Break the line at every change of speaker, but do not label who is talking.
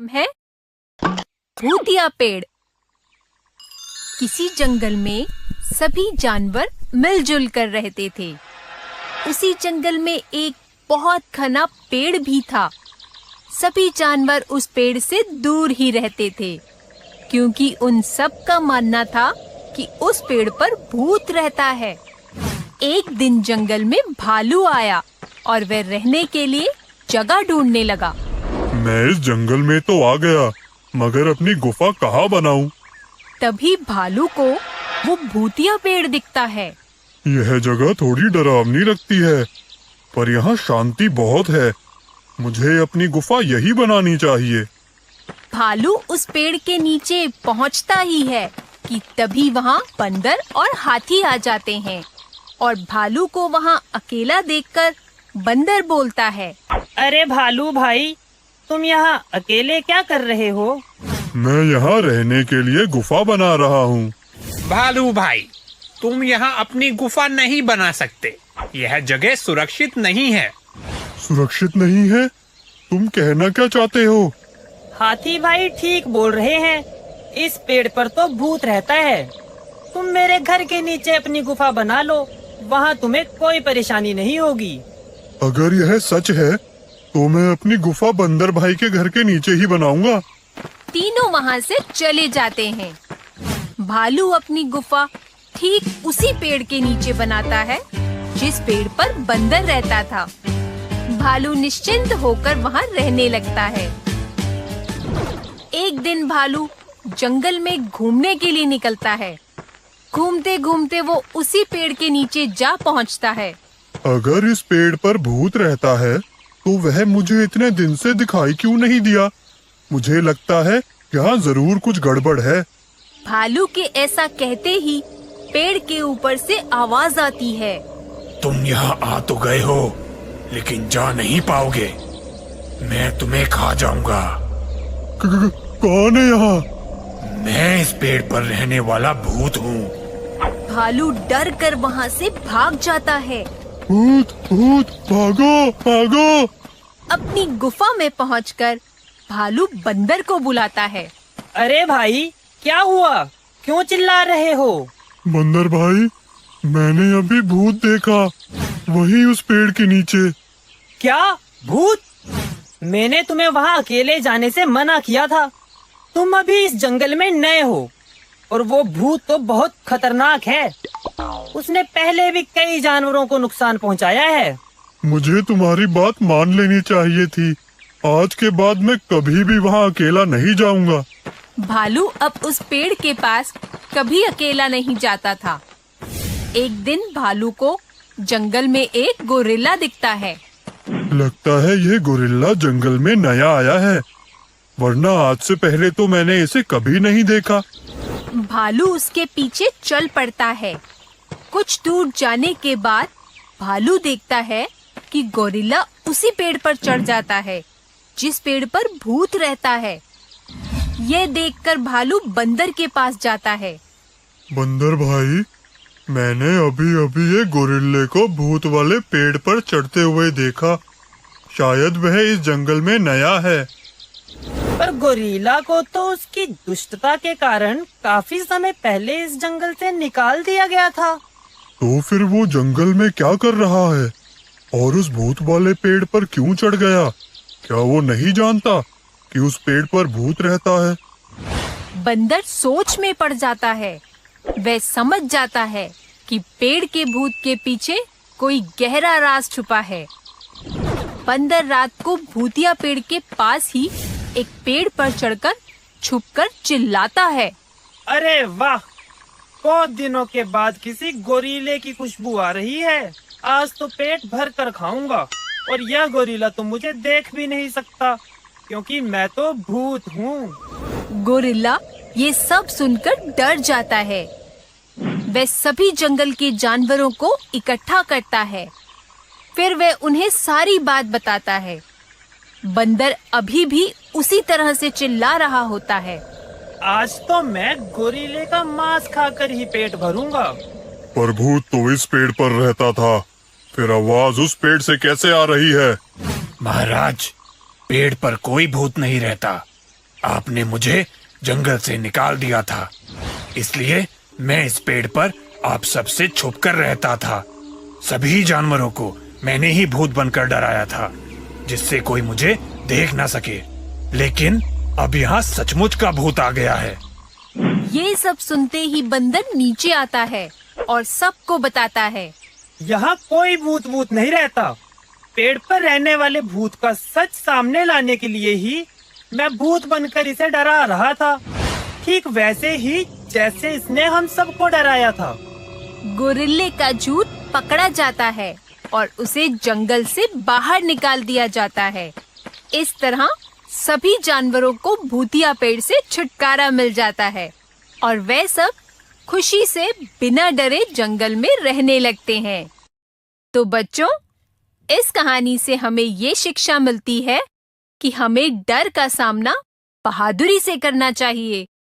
है भूतिया पेड़। किसी जंगल में सभी जानवर मिलजुल कर रहते थे। उसी जंगल में एक बहुत घना पेड़ भी था। सभी जानवर उस पेड़ से दूर ही रहते थे, क्योंकि उन सब का मानना था कि उस पेड़ पर भूत रहता है। एक दिन जंगल में भालू आया और वह रहने के लिए जगह ढूंढने लगा।
मैं इस जंगल में तो आ गया, मगर अपनी गुफा कहाँ बनाऊं?
तभी भालू को वो भूतिया पेड़ दिखता है।
यह जगह थोड़ी डरावनी लगती है, पर यहाँ शांति बहुत है। मुझे अपनी गुफा यही बनानी चाहिए।
भालू उस पेड़ के नीचे पहुँचता ही है कि तभी वहाँ बंदर और हाथी आ जाते हैं और भालू को वहाँ अकेला देखकर बंदर बोलता है,
अरे भालू भाई, तुम यहाँ अकेले क्या कर रहे हो?
मैं यहाँ रहने के लिए गुफा बना रहा हूँ।
भालू भाई, तुम यहाँ अपनी गुफा नहीं बना सकते। यह जगह सुरक्षित नहीं है।
सुरक्षित नहीं है? तुम कहना क्या चाहते हो?
हाथी भाई ठीक बोल रहे हैं। इस पेड़ पर तो भूत रहता है। तुम मेरे घर के नीचे अपनी गुफा बना लो, वहाँ तुम्हें कोई परेशानी नहीं होगी।
अगर यह सच है तो मैं अपनी गुफा बंदर भाई के घर के नीचे ही बनाऊंगा।
तीनों वहाँ से चले जाते हैं। भालू अपनी गुफा ठीक उसी पेड़ के नीचे बनाता है जिस पेड़ पर बंदर रहता था। भालू निश्चिंत होकर वहाँ रहने लगता है। एक दिन भालू जंगल में घूमने के लिए निकलता है। घूमते घूमते वो उसी पेड़ के नीचे जा पहुँचता है।
अगर इस पेड़ पर भूत रहता है तो वह मुझे इतने दिन से दिखाई क्यों नहीं दिया? मुझे लगता है यहाँ जरूर कुछ गड़बड़ है।
भालू के ऐसा कहते ही पेड़ के ऊपर से आवाज आती है,
तुम यहाँ आ तो गए हो, लेकिन जा नहीं पाओगे। मैं तुम्हें खा जाऊंगा।
कौन है यहाँ?
मैं इस पेड़ पर रहने वाला भूत हूँ।
भालू डर कर वहाँ से भाग जाता है।
भूत भूत, भागो भागो।
अपनी गुफा में पहुंचकर भालू बंदर को बुलाता है।
अरे भाई, क्या हुआ? क्यों चिल्ला रहे हो?
बंदर भाई, मैंने अभी भूत देखा, वही उस पेड़ के नीचे।
क्या भूत? मैंने तुम्हें वहाँ अकेले जाने से मना किया था। तुम अभी इस जंगल में नए हो और वो भूत तो बहुत खतरनाक है। उसने पहले भी कई जानवरों को नुकसान पहुँचाया है।
मुझे तुम्हारी बात मान लेनी चाहिए थी। आज के बाद मैं कभी भी वहाँ अकेला नहीं जाऊंगा।
भालू अब उस पेड़ के पास कभी अकेला नहीं जाता था। एक दिन भालू को जंगल में एक गोरिल्ला दिखता है।
लगता है यह गोरिल्ला जंगल में नया आया है, वरना आज से पहले तो मैंने इसे कभी नहीं देखा।
भालू उसके पीछे चल पड़ता है। कुछ दूर जाने के बाद भालू देखता है कि गोरिल्ला उसी पेड़ पर चढ़ जाता है जिस पेड़ पर भूत रहता है। यह देखकर भालू बंदर के पास जाता है।
बंदर भाई, मैंने अभी अभी ये गोरिल्ले को भूत वाले पेड़ पर चढ़ते हुए देखा। शायद वह इस जंगल में नया है।
पर गोरिल्ला को तो उसकी दुष्टता के कारण काफी समय पहले इस जंगल से निकाल दिया गया था।
तो फिर वो जंगल में क्या कर रहा है और उस भूत वाले पेड़ पर क्यों चढ़ गया? क्या वो नहीं जानता कि उस पेड़ पर भूत रहता है?
बंदर सोच में पड़ जाता है। वह समझ जाता है कि पेड़ के भूत के पीछे कोई गहरा राज छुपा है। बंदर रात को भूतिया पेड़ के पास ही एक पेड़ पर चढ़कर छुपकर चिल्लाता है,
अरे वाह, बहुत दिनों के बाद किसी गोरिल्ले की खुशबू आ रही है। आज तो पेट भर कर खाऊंगा और यह गोरिल्ला तो मुझे देख भी नहीं सकता, क्योंकि मैं तो भूत हूँ।
गोरिल्ला ये सब सुनकर डर जाता है। वह सभी जंगल के जानवरों को इकट्ठा करता है। फिर वह उन्हें सारी बात बताता है। बंदर अभी भी उसी तरह से चिल्ला रहा होता है,
आज तो मैं गोरिल्ले का मांस खाकर ही पेट भरूंगा।
पर भूत तो इस पेड़ पर रहता था, फिर आवाज उस पेड़ से कैसे आ रही है?
महाराज, पेड़ पर कोई भूत नहीं रहता। आपने मुझे जंगल से निकाल दिया था, इसलिए मैं इस पेड़ पर आप सबसे छुपकर रहता था। सभी जानवरों को मैंने ही भूत बनकर डराया था, जिससे कोई मुझे देख ना सके। लेकिन अब यहाँ सचमुच का भूत आ गया है।
ये सब सुनते ही बंदर नीचे आता है और सबको बताता है।
यहाँ कोई भूत नहीं रहता। पेड़ पर रहने वाले भूत का सच सामने लाने के लिए ही मैं भूत बनकर इसे डरा रहा था, ठीक वैसे ही जैसे इसने हम सबको डराया था।
गोरिल्ले का झूठ पकड़ा जाता है और उसे जंगल से बाहर निकाल दिया जाता है। इस तरह सभी जानवरों को भूतिया पेड़ से छुटकारा मिल जाता है और वे सब खुशी से बिना डरे जंगल में रहने लगते हैं। तो बच्चों, इस कहानी से हमें ये शिक्षा मिलती है कि हमें डर का सामना बहादुरी से करना चाहिए